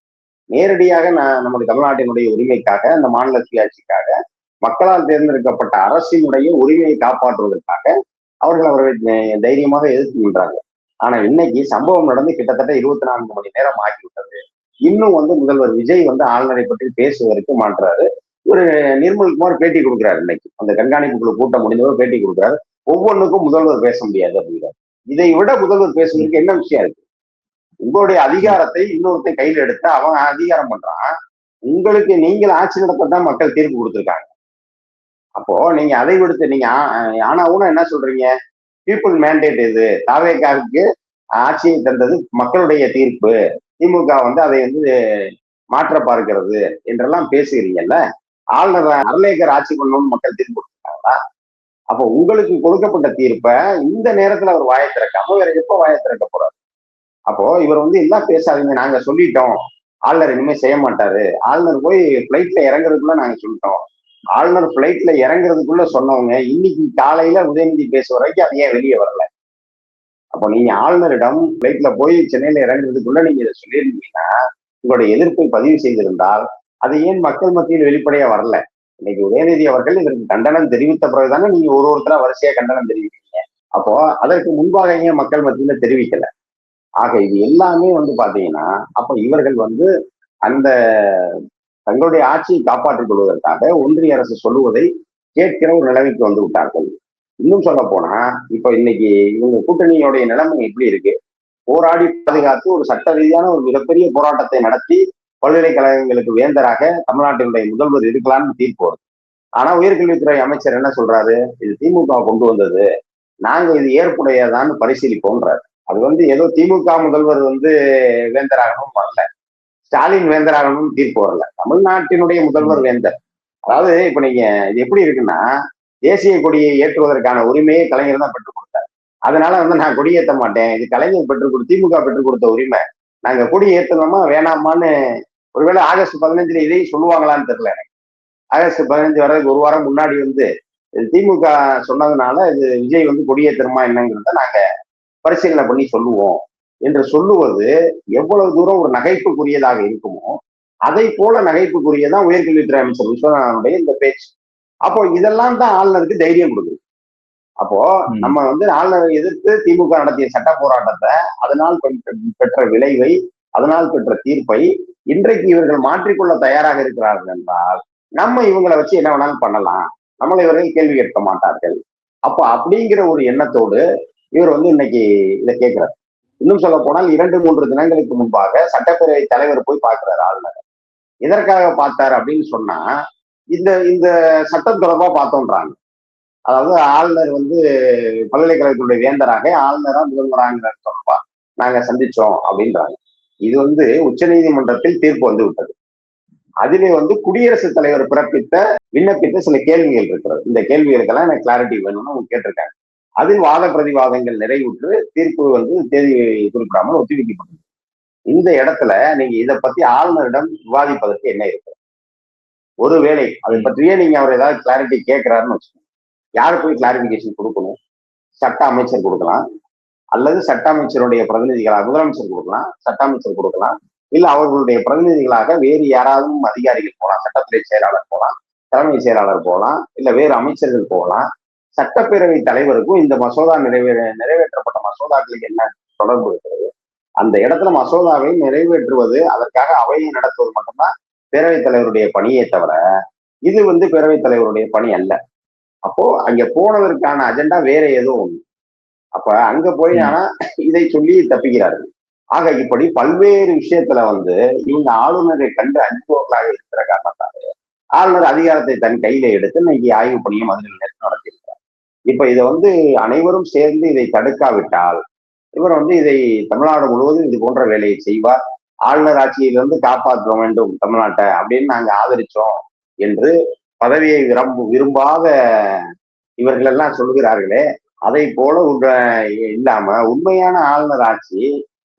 நேரடியாக நமது தமிழ்நாட்டினுடைய உரிமைக்காக, அந்த மாநில சுயாட்சிக்காக, மக்களால் தேர்ந்தெடுக்கப்பட்ட அரசினுடைய உரிமையை காப்பாற்றுவதற்காக அவர்கள் தைரியமாக எதிர்த்து நின்றாங்க. ஆனா இன்னைக்கு சம்பவம் நடந்து கிட்டத்தட்ட 24 மணி நேரம் ஆகிவிட்டது. இன்னும் முதல்வர் விஜய் ஆளுநரை பற்றி பேசுவதற்கு மாற்றாரு. ஒரு நிர்மல்குமார் பேட்டி கொடுக்குறாரு. இன்னைக்கு அந்த கண்காணிப்பு குழு கூட்டம் முடிந்தவர் பேட்டி கொடுக்குறாரு. ஒவ்வொன்றுக்கும் முதல்வர் பேச முடியாது அப்படிங்கிறார். இதை விட முதல்வர் பேசுவதற்கு என்ன விஷயம் இருக்கு? உங்களுடைய அதிகாரத்தை இன்னொருத்தை கையில் எடுத்து அவன் அதிகாரம் பண்றான். உங்களுக்கு நீங்கள் ஆட்சி நடத்தத்தான் மக்கள் தீர்ப்பு கொடுத்துருக்காங்க. அப்போ நீங்க அதை விடுத்து நீங்க ஆனா என்ன சொல்றீங்க? பீப்புள் மேண்டேட் இது, தாவேகாவுக்கு ஆட்சியை தந்தது மக்களுடைய தீர்ப்பு, திமுக அதை மாற்ற பார்க்கிறது என்றெல்லாம் பேசுகிறீங்கல்ல. ஆளுநர் அர்லேக்கர் ஆட்சி பண்ணணும்னு மக்கள் தீர்ப்பு கொடுத்துருக்காங்களா? அப்போ உங்களுக்கு கொடுக்கப்பட்ட தீர்ப்பை இந்த நேரத்துல அவர் வாயை திறக்காம வேற எப்ப வாயை திறக்க போறாரு? அப்போ இவர் எல்லாம் பேசாதீங்க, நாங்க சொல்லிட்டோம், ஆளுநர் இனிமே செய்ய மாட்டாரு, ஆளுநர் போய் பிளைட்ல இறங்குறதுக்குள்ள நாங்க சொல்லிட்டோம். ஆளுநர் பிளைட்ல இறங்குறதுக்குள்ள சொன்னவங்க இன்னைக்கு காலையில உதயநிதி பேசுற வரைக்கும் அது ஏன் வெளியே வரல? அப்போ நீங்க ஆளுநரிடம் பிளைட்ல போய் சென்னையில இறங்குறதுக்குள்ள நீங்க இதை சொல்லியிருந்தீங்கன்னா, உங்களுடைய எதிர்ப்பை பதிவு செய்திருந்தால் அது ஏன் மக்கள் மத்தியில் வெளிப்படையா வரல? இன்னைக்கு உதயநிதி அவர்கள் இதற்கு கண்டனம் தெரிவித்த பிறகுதானே நீங்க ஒருத்தரா வரிசையா கண்டனம் தெரிவிக்கிறீங்க. அப்போ அதற்கு முன்பாக ஏன் மக்கள் மத்தியில தெரிவிக்கல? ஆக இது எல்லாமே பாத்தீங்கன்னா, அப்ப இவர்கள் அந்த தங்களுடைய ஆட்சியை காப்பாற்றிக் கொள்வதற்காக ஒன்றிய அரசு சொல்லுவதை கேட்கிற ஒரு நிலைமைக்கு விட்டார்கள். இன்னும் சொல்ல போனா, இப்ப இன்னைக்கு இவங்க கூட்டணியோடைய நிலைமை எப்படி இருக்கு? போராடி பாதுகாத்து ஒரு சட்ட ரீதியான ஒரு மிகப்பெரிய போராட்டத்தை நடத்தி பல்கலைக்கழகங்களுக்கு வேந்தராக தமிழ்நாட்டினுடைய முதல்வர் இருக்கலாம்னு தீர்ப்பு வருது. ஆனா உயர்கல்வித்துறை அமைச்சர் என்ன சொல்றாரு? இது திமுக கொண்டு வந்தது, நாங்க இது ஏற்புடையதான்னு பரிசீலிப்போன்றாரு. அது ஏதோ திமுக முதல்வர் வேந்தராகணும் வரல, ஸ்டாலின் வேந்தராகணும்னு தீர்ப்பு வரல, தமிழ்நாட்டினுடைய முதல்வர் வேந்தர். அதாவது இப்ப நீங்க இது எப்படி இருக்குன்னா, தேசிய கொடியை ஏற்றுவதற்கான உரிமையை கலைஞர் தான் பெற்றுக் கொடுத்தார். அதனால நான் கொடியேற்ற மாட்டேன், இது கலைஞர் திமுக பெற்றுக் கொடுத்த உரிமை, நாங்க கொடி ஏற்றணுமா வேணாமான்னு ஒருவேளை ஆகஸ்ட் 15 இதையும் சொல்லுவாங்களான்னு தெரியல எனக்கு. ஆகஸ்ட் 15 வர்றதுக்கு ஒரு வாரம் முன்னாடி திமுக சொன்னதுனால இது விஜய் கொடியேற்றணுமா என்னங்கிறத நாங்க பரிசீலனை பண்ணி சொல்லுவோம் என்று சொல்லுவது எவ்வளவு தூரம் ஒரு நகைப்புக்குரியதாக இருக்குமோ அதை போல நகைப்புக்குரியதான் உயர்கல்வித்துறை அமைச்சர் விஸ்வநாதனுடைய இந்த பேச்சு. அப்போ இதெல்லாம் தான் ஆளுநருக்கு தைரியம் கொடுக்குது. அப்போ நம்ம ஆளுநரை எதிர்த்து திமுக நடத்திய சட்ட போராட்டத்தை, அதனால் பெற்ற விளைவை, அதனால் பெற்ற தீர்ப்பை இன்றைக்கு இவர்கள் மாற்றிக்கொள்ள தயாராக இருக்கிறார்கள் என்றால் நம்ம இவங்களை வச்சு என்ன வேணாலும் பண்ணலாம், நம்மளை இவர்கள் கேள்வி கேட்க மாட்டார்கள். அப்போ அப்படிங்கிற ஒரு எண்ணத்தோடு இவர் இன்னைக்கு இதை கேட்கிறார். இன்னும் சொல்ல போனால் 2-3 தினங்களுக்கு முன்பாக சட்டப்பேரவை தலைவர் போய் பார்க்கிறார் ஆளுநர். எதற்காக பார்த்தார் அப்படின்னு சொன்னா, இந்த இந்த சட்டம் தொடர்பா பார்த்தோன்றாங்க. அதாவது ஆளுநர் வந்து பல்கலைக்கழகத்தினுடைய வேந்தராக ஆளுநரா முதல்வராங்கிற தொடர்பா நாங்க சந்திச்சோம் அப்படின்றாங்க. இது வந்து உச்சநீதிமன்றத்தில் தீர்ப்பு வந்து விட்டது. அதிலே வந்து குடியரசுத் தலைவர் விண்ணப்பித்த சில கேள்விகள் இருக்கிறது. இந்த கேள்விகளுக்கெல்லாம் எனக்கு கிளாரிட்டி வேணும்னு அவங்க கேட்டிருக்காங்க. அதில் வாத பிரதிவாதங்கள் நிறைவுற்று தீர்ப்பு வந்து தேதி குறிப்பிடாமல் ஒத்திவைக்கப்பட்டது. இந்த இடத்துல நீங்க இதை பத்தி ஆளுநரிடம் விவாதிப்பதற்கு என்ன இருக்கு? ஒருவேளை அதை பற்றியே நீங்க அவர் ஏதாவது கிளாரிட்டி கேட்கிறாருன்னு வச்சுக்கோங்க. யாரு போய் கிளாரிபிகேஷன் கொடுக்கணும்? சட்ட அமைச்சர் கொடுக்கலாம், அல்லது சட்ட அமைச்சருடைய பிரதிநிதிகளாக முதலமைச்சர் கொடுக்கலாம், சட்ட அமைச்சர் கொடுக்கலாம், இல்ல அவர்களுடைய பிரதிநிதிகளாக வேறு யாராவது அதிகாரிகள் போகலாம். சட்டத்துறை செயலாளர் போகலாம், தலைமை செயலாளர் போகலாம், இல்ல வேறு அமைச்சர்கள் போகலாம். சட்டப்பேரவை தலைவருக்கும் இந்த மசோதா நிறைவேற்றப்பட்ட மசோதாக்களுக்கு என்ன தொடர்பு இருக்கிறது? அந்த இடத்துல மசோதாவை நிறைவேற்றுவது, அதற்காக அவையை நடத்துவது மட்டும்தான் பேரவைத் தலைவருடைய பணியே தவிர இது வந்து பேரவைத் தலைவருடைய பணி அல்ல. அப்போ அங்க போனதற்கான அஜெண்டா வேற ஏதோ ஒண்ணு. அப்ப அங்க போய் ஆனா இதை சொல்லி தப்பிக்கிறார்கள். ஆக இப்படி பல்வேறு விஷயத்துல வந்து இவங்க ஆளுநரை கண்டு அஞ்சுபவர்களாக இருக்கிற காரணத்தாலே ஆளுநர் அதிகாரத்தை தன் கையில எடுத்து இன்னைக்கு ஆய்வு பணியும் மதுரையில் நேற்று நடத்தியிருக்கிறார். இப்ப இதை வந்து அனைவரும் சேர்ந்து இதை தடுக்காவிட்டால் இவர் வந்து இதை தமிழ்நாடு முழுவதும் இது போன்ற வேலையை செய்வார். ஆளுநர் ஆட்சியிலிருந்து காப்பாற்ற வேண்டும் தமிழ்நாட்டை அப்படின்னு நாங்க ஆதரிச்சோம் என்று பதவியை விரும்பாத இவர்கள் எல்லாம் சொல்லுகிறார்களே, அதை போல இல்லாம உண்மையான ஆளுநர் ஆட்சி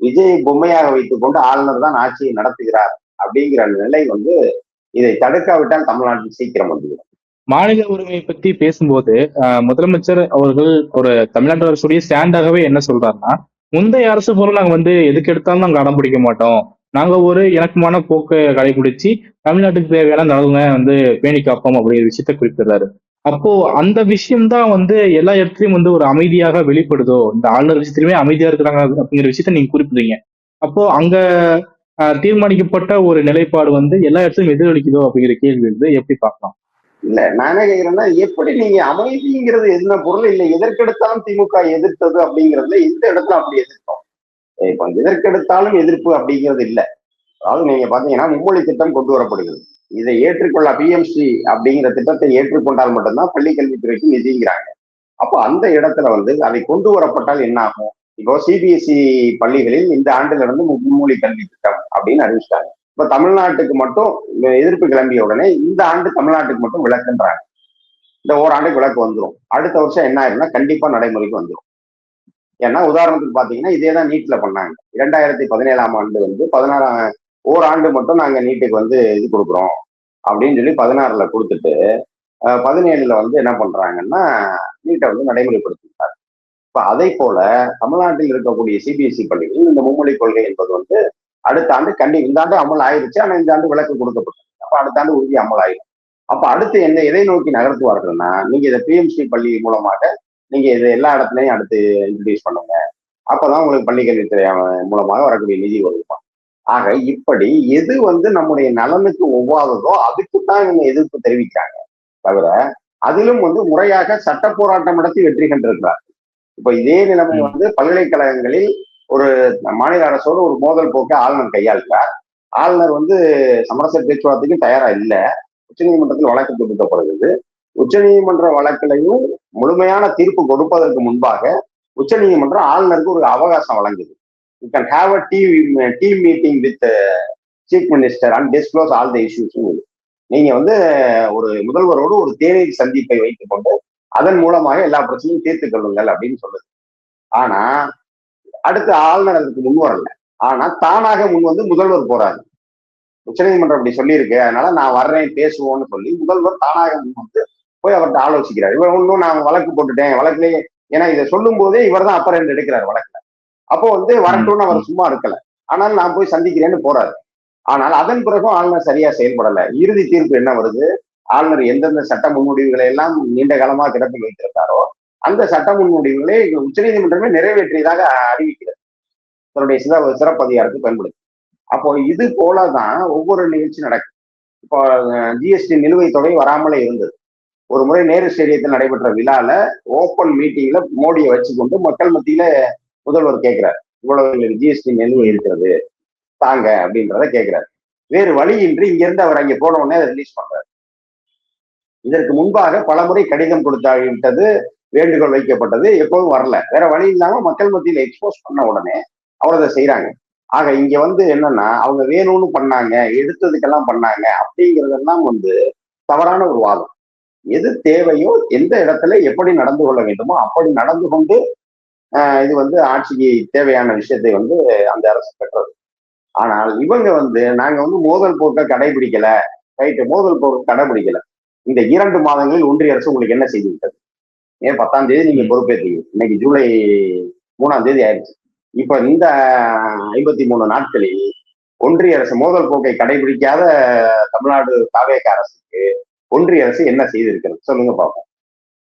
விஜய் பொம்மையாக வைத்துக் கொண்டு ஆளுநர் தான் ஆட்சியை நடத்துகிறார் அப்படிங்கிற நிலை வந்து இதை தடுக்காவிட்டால் தமிழ்நாட்டில் சீக்கிரம் வந்துவிடும். மாநில உரிமையை பத்தி பேசும்போது முதலமைச்சர் அவர்கள் ஒரு தமிழ்நாட்டு அரசுடைய ஸ்டாண்டாகவே என்ன சொல்றாருன்னா, முந்தைய அரசு போல நாங்க வந்து எதுக்கு எடுத்தாலும் நாங்க அடம் பிடிக்க மாட்டோம். நாங்க ஒரு இணக்கமான போக்கை கடைபிடிச்சு தமிழ்நாட்டுக்கு தேவையான நலனை வந்து பேணி காப்போம் அப்படிங்கிற விஷயத்த குறிப்பிடுறாரு. அப்போ அந்த விஷயம்தான் வந்து எல்லா இடத்துலயும் வந்து ஒரு அமைதியாக வெளிப்படுதோ, இந்த ஆளுநர் விஷயத்திலுமே அமைதியா இருக்கிறாங்க அப்படிங்கிற விஷயத்த நீங்க குறிப்பிடுறீங்க. அப்போ அங்க தீர்மானிக்கப்பட்ட ஒரு நிலைப்பாடு வந்து எல்லா இடத்துலயும் எதிரொலிக்குதோ அப்படிங்கிற கேள்வி வந்து எப்படி பார்க்கலாம்? இல்ல நானே கேக்குறேன்னா, எப்படி நீங்க அமைதிங்கிறது என்ன பொருள்? இல்லை எதற்கெடுத்தாலும் திமுக எதிர்த்தது அப்படிங்கிறதுல இந்த இடத்துல அப்படி எதிர்த்தோம். இப்ப எதற்கெடுத்தாலும் எதிர்ப்பு அப்படிங்கிறது இல்ல. அதாவது நீங்க பாத்தீங்கன்னா மும்மொழி திட்டம் கொண்டு வரப்படுகிறது. இதை ஏற்றுக்கொள்ள பிஎம்சி அப்படிங்கிற திட்டத்தை ஏற்றுக்கொண்டால் மட்டும்தான் பள்ளி கல்வித்துறைக்கு நிதிங்கிறாங்க. அப்போ அந்த இடத்துல வந்து அதை கொண்டு வரப்பட்டால் என்ன ஆகும்? இப்போ சிபிஎஸ்இ பள்ளிகளில் இந்த ஆண்டுல இருந்து மும்மொழி கல்வி திட்டம் அப்படின்னு அறிவிச்சிட்டாங்க. இப்ப தமிழ்நாட்டுக்கு மட்டும் எதிர்ப்பு கிளம்பிய உடனே இந்த ஆண்டு தமிழ்நாட்டுக்கு மட்டும் விளக்குன்றாங்க. இந்த ஓராண்டுக்கு விளக்கு வந்துடும். அடுத்த வருஷம் என்ன ஆயிரும்னா கண்டிப்பா நடைமுறைக்கு வந்துடும். ஏன்னா உதாரணத்துக்கு பாத்தீங்கன்னா இதே தான் நீட்ல பண்ணாங்க. 2017ஆம் ஆண்டு வந்து 16 ஓராண்டு மட்டும் நாங்க நீட்டுக்கு வந்து இது கொடுக்குறோம் அப்படின்னு சொல்லி 16ல கொடுத்துட்டு 17ல வந்து என்ன பண்றாங்கன்னா நீட்டை வந்து நடைமுறைப்படுத்திட்டாங்க. இப்ப அதை போல தமிழ்நாட்டில் இருக்கக்கூடிய சிபிஎஸ்இ பள்ளிகள் இந்த மும்மொழி கொள்கை என்பது வந்து அடுத்த ஆண்டு இந்த ஆண்டு அமல் ஆயிருச்சு. ஆனா இந்த ஆண்டு விலக்கு கொடுக்கப்பட்டது. அப்ப அடுத்த ஆண்டு உறுதி அமல் ஆயிடும். அப்ப அடுத்து என்ன எதை நோக்கி நகர்த்துவார்கள்னா, நீங்க இதை பிஎம்சி பள்ளி மூலமாக நீங்க இதை எல்லா இடத்துலையும் அடுத்து இன்ட்ரடியூஸ் பண்ணுங்க. அப்பதான் உங்களுக்கு பள்ளி கல்வித்துறை மூலமாக வரக்கூடிய நிதி வருமா. ஆக இப்படி எது வந்து நம்முடைய நலனுக்கு ஒவ்வாததோ அதுக்குத்தான் இவங்க எதிர்ப்பு தெரிவிக்கிறாங்க தவிர அதிலும் வந்து முறையாக சட்ட போராட்டம் நடத்தி வெற்றி கண்டிருக்கிறார். இப்ப இதே நிலைமை வந்து பல்கலைக்கழகங்களில் ஒரு மாநில அரசோடு ஒரு மோதல் போக்க ஆளுநர் கையாளுகிறார். ஆளுநர் வந்து சமரச பேச்சுவார்த்தைக்கும் தயாரா இல்ல. உச்சநீதிமன்றத்தில் வழக்கு தொடுக்கப்படுகிறது. உச்சநீதிமன்ற வழக்கிலையும் முழுமையான தீர்ப்பு கொடுப்பதற்கு முன்பாக உச்சநீதிமன்றம் ஆளுநருக்கு ஒரு அவகாசம் வழங்குது. You can have a team meeting with chief minister and disclose all the issues. நீங்க வந்து ஒரு முதல்வரோடு ஒரு தேநீர் சந்திப்பை வைத்துக் கொண்டு அதன் மூலமாக எல்லா பிரச்சனையும் தீர்த்துக் கொள்ளுங்கள் அப்படின்னு சொல்லுது. ஆனா அடுத்து ஆளுநர் அதுக்கு முன் வரல. ஆனா தானாக முன் வந்து முதல்வர் போறாரு. உச்சநீதிமன்றம் அப்படி சொல்லியிருக்கு, அதனால நான் வர்றேன் பேசுவோம்னு சொல்லி முதல்வர் தானாக முன் வந்து போய் அவர்கிட்ட ஆலோசிக்கிறார். இவர் ஒன்றும் நான் வழக்கு போட்டுட்டேன் வழக்குலயே, ஏன்னா இதை சொல்லும் போதே இவர் தான் அப்ப 2 எடுக்கிறார் வழக்குல. அப்போ வந்து வரட்டும்னு அவர் சும்மா இருக்கல. ஆனால் நான் போய் சந்திக்கிறேன்னு போறாரு. ஆனால் அதன் பிறகும் ஆளுநர் சரியா செயல்படல. இறுதி தீர்ப்பு என்ன வருது? ஆளுநர் எந்தெந்த சட்ட முன்முடிவுகளை எல்லாம் நீண்ட காலமா கிடப்பி வைத்திருக்காரோ அந்த சட்ட முன்முடிவுகளை உச்சநீதிமன்றமே நிறைவேற்றியதாக அறிவிக்கிறது தன்னுடைய சிறப்பு அதிகாரத்தை பயன்படுத்தி. அப்போ இது போலதான் ஒவ்வொரு நிகழ்ச்சி நடக்கும். இப்போ ஜிஎஸ்டி நிலுவைத் தொகை வராமலே இருந்தது. ஒரு முறை நேரு ஸ்டேடியத்தில் நடைபெற்ற விழால ஓப்பன் மீட்டிங்ல மோடியை வச்சுக்கொண்டு மக்கள் மத்தியில முதல்வர் கேட்கிறார், இவ்வளவு ஜிஎஸ்டி நிலுவை இருக்கிறது தாங்க அப்படின்றத கேட்கிறாரு. வேறு வழியின்றி இங்கிருந்து அவர் அங்கே போன உடனே அதை ரிலீஸ் பண்றாரு. இதற்கு முன்பாக பலமுறை கடிதம் கொடுத்தாகிவிட்டது, வேண்டுகோள் வைக்கப்பட்டது, எப்போதும் வரல. வேற வழி இல்லாம மக்கள் மத்தியில் எக்ஸ்போஸ் பண்ண உடனே அவர் அதை செய்யறாங்க. ஆக இங்க வந்து என்னன்னா, அவங்க வேணும்னு பண்ணாங்க, எடுத்ததுக்கெல்லாம் பண்ணாங்க அப்படிங்கிறதெல்லாம் வந்து தவறான ஒரு வாதம். எது தேவையோ, எந்த இடத்துல எப்படி நடந்து கொள்ள வேண்டுமோ அப்படி நடந்து கொண்டு இது வந்து ஆட்சிக்கு தேவையான விஷயத்தை வந்து அந்த அரசு பெற்றது. ஆனால் இவங்க வந்து நாங்க வந்து மோதல் போக்க கடைபிடிக்கல, ரைட்டு, மோதல் போக்க கடைபிடிக்கல. இந்த 2 மாதங்களில் ஒன்றிய அரசு உங்களுக்கு என்ன செய்து விட்டது? 10ஆம் தேதி நீங்க பொறுப்பேற்றீங்க, இன்னைக்கு ஜூலை 3ஆம் தேதி ஆயிடுச்சு. இப்ப இந்த 53 நாட்களில் ஒன்றிய அரசு மோதல் போக்கை கடைபிடிக்காத தமிழ்நாடு தாவேக அரசுக்கு ஒன்றிய அரசு என்ன செய்திருக்கிறது சொல்லுங்க பார்ப்போம்.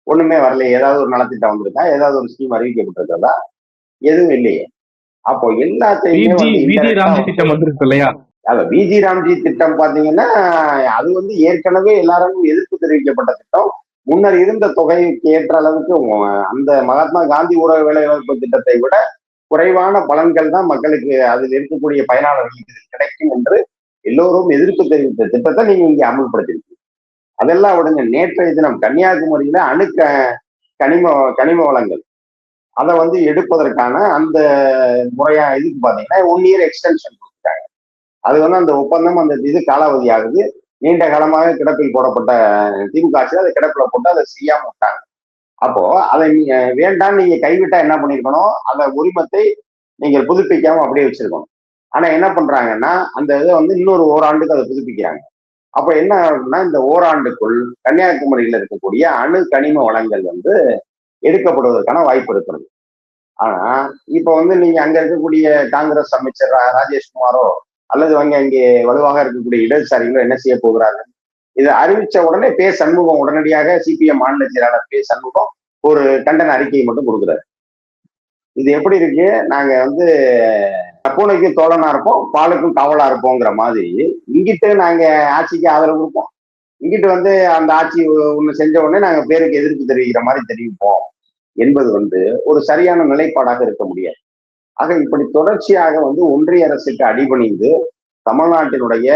ஒண்ணுமே வரல. ஏதாவது ஒரு நலத்திட்டம் வந்திருக்கா? ஏதாவது ஒரு ஸ்கீம் அறிவிக்கப்பட்டிருக்கிறதா? எதுவும் இல்லையே. அப்போ எல்லாத்தையுமே வந்து ராம்ஜி திட்டம் வந்திருக்கு இல்லையா? பிஜி ராம்ஜி திட்டம் பாத்தீங்கன்னா, அது வந்து ஏற்கனவே எல்லாரும் எதிர்ப்பு தெரிவிக்கப்பட்ட திட்டம். முன்னர் இருந்த தொகைக்கு ஏற்ற அளவுக்கு அந்த மகாத்மா காந்தி ஊரக வேலைவாய்ப்பு திட்டத்தை விட குறைவான பலன்கள் தான் மக்களுக்கு அதில் இருக்கக்கூடிய பயனாளர்களுக்கு கிடைக்கும் என்று எல்லோரும் எதிர்ப்பு தெரிவித்த திட்டத்தை நீங்க இங்க அமல்படுத்திருக்கீங்க. அதெல்லாம் விடுங்க. நேற்றைய தினம் கன்னியாகுமரியில கனிம வளங்கள் அதை வந்து எடுப்பதற்கான அந்த முறையா இதுக்கு பாத்தீங்கன்னா 1 இயர் எக்ஸ்டென்ஷன் கொடுத்துட்டாங்க. அது வந்து அந்த ஒப்பந்தம் அந்த இது காலாவதி ஆகுது. நீண்ட காலமாக கிடப்பில் போடப்பட்ட திமுக ஆட்சியில் அதை கிடப்பில் போட்டு அதை செய்யாம விட்டாங்க. அப்போ அதை நீங்க வேண்டாம், நீங்க கைவிட்டா என்ன பண்ணிருக்கணும்? அந்த உரிமத்தை நீங்கள் புதுப்பிக்காம அப்படியே வச்சிருக்கணும். ஆனா என்ன பண்றாங்கன்னா, அந்த இதை வந்து இன்னொரு ஓராண்டுக்கு அதை புதுப்பிக்கிறாங்க. அப்ப என்ன ஆகுதுன்னா, இந்த ஓராண்டுக்குள் கன்னியாகுமரியில இருக்கக்கூடிய கனிம வளங்கள் வந்து எடுக்கப்படுவதற்கான வாய்ப்பு இருக்கிறது. ஆனா இப்ப வந்து நீங்க அங்க இருக்கக்கூடிய காங்கிரஸ் அமைச்சர் ராஜேஷ்குமாரோ அல்லது அங்கே வலுவாக இருக்கக்கூடிய இடதுசாரிகளோ என்ன செய்ய போகிறார்கள்? இதை அறிவிச்ச உடனே சண்முகம் உடனடியாக சிபிஎம் மாநில செயலாளர் சண்முகம் ஒரு கண்டன அறிக்கையை மட்டும் கொடுக்குறாரு. இது எப்படி இருக்கு? நாங்க வந்து பூனைக்கும் தோழனா இருப்போம், பாலுக்கும் காவலா இருப்போங்கிற மாதிரி இங்கிட்டு நாங்க ஆட்சிக்கு ஆதரவு கொடுப்போம், இங்கிட்டு வந்து அந்த ஆட்சி ஒண்ணு செஞ்ச உடனே நாங்க பேருக்கு எதிர்ப்பு தெரிவிக்கிற மாதிரி தெரிவிப்போம் என்பது வந்து ஒரு சரியான நிலைப்பாடாக இருக்க முடியாது. ஆக இப்படி தொடர்ச்சியாக வந்து ஒன்றிய அரசுக்கு அடிபணிந்து தமிழ்நாட்டினுடைய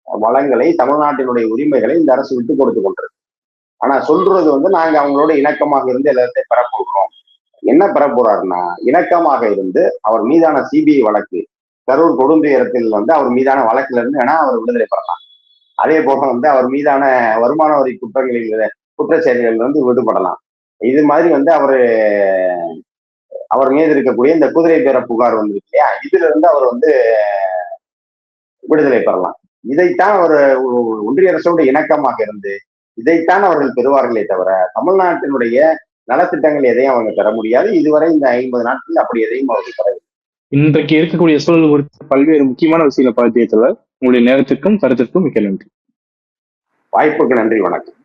வளங்களை, தமிழ்நாட்டினுடைய உரிமைகளை இந்த அரசு விட்டு கொடுத்து கொண்டிருக்கு. ஆனா சொல்றது வந்து நாங்க அவங்களோட இணக்கமாக இருந்து எல்லாத்தையும் பெறப்போகிறோம். என்ன பெறப்போறாருன்னா, இணக்கமாக இருந்து அவர் மீதான சிபிஐ வழக்கு, கரூர் கொடுந்துயரத்தில் வந்து அவர் மீதான வழக்குல இருந்து வேணா அவர் விடுதலை பெறலாம். அதே போக வந்து அவர் மீதான வருமான வரி குற்றச்செயல்கள் வந்து விடுபடலாம். இது மாதிரி வந்து அவர் மீது இருக்கக்கூடிய இந்த குதிரை பேர புகார் வந்து இல்லையா, இதுல இருந்து அவர் வந்து விடுதலை பெறலாம். இதைத்தான் அவர் ஒன்றிய அரசோடு இணக்கமாக இருந்து இதைத்தான் அவர்கள் பெறுவார்களே தவிர தமிழ்நாட்டினுடைய நலத்திட்டங்கள் எதையும் அவங்க பெற முடியாது. இதுவரை இந்த 50 நாட்கள் அப்படி எதையும் அவர்கள் பெறவில்லை. இன்றைக்கு இருக்கக்கூடிய சூழல் குறித்து பல்வேறு முக்கியமான விஷயங்களை பார்த்து உங்களுடைய நேரத்திற்கும் கருத்திற்கும் மிக்க நன்றி. வாய்ப்புக்கு நன்றி, வணக்கம்.